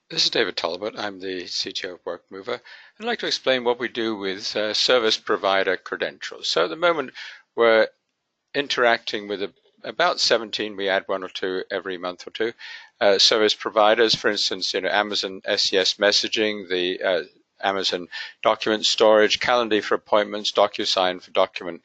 This is David Talbot. I'm the CTO of WorkMovr. I'd like to explain what we do with service provider credentials. So at the moment, we're interacting with about 17. We add one or two every month or two. Service providers, for instance, Amazon SES messaging, the Amazon document storage, Calendly for appointments, DocuSign for document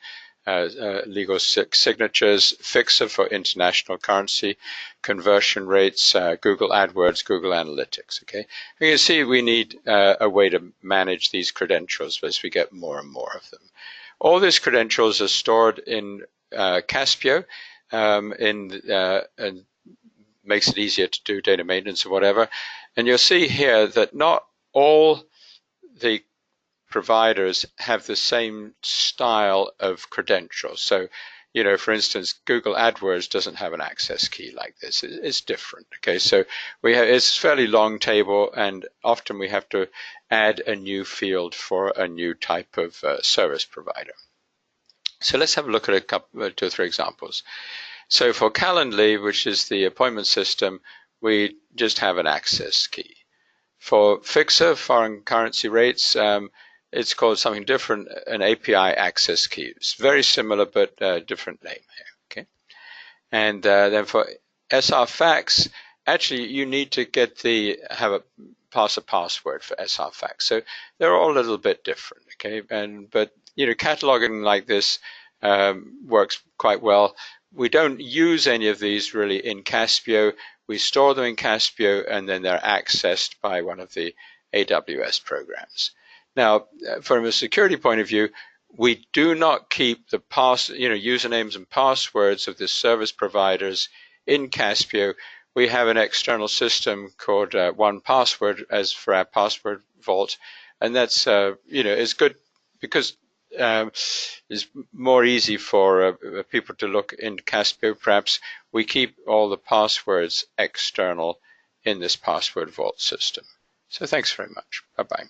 legal signatures, Fixer for international currency, conversion rates, Google AdWords, Google Analytics. Okay, you can see we need a way to manage these credentials as we get more and more of them. All these credentials are stored in Caspio, and makes it easier to do data maintenance or whatever. And you'll see here that not all the providers have the same style of credentials. So, for instance, Google AdWords doesn't have an access key like this. It's different. Okay, so it's a fairly long table, and often we have to add a new field for a new type of service provider. So let's have a look at a couple, 2 or 3 examples. So for Calendly, which is the appointment system, we just have an access key. For Fixer, foreign currency rates, it's called something different, an API access key. It's very similar, but different name here. Okay, and then for SR Fax, actually you need to have a password for SR Fax. So they're all a little bit different. Okay, but cataloging like this works quite well. We don't use any of these really in Caspio. We store them in Caspio, and then they're accessed by one of the AWS programs. Now, from a security point of view, we do not keep the usernames and passwords of the service providers in Caspio. We have an external system called 1Password as for our password vault, and that's is good because it's more easy for people to look in Caspio. Perhaps we keep all the passwords external in this password vault system. So thanks very much. Bye-bye.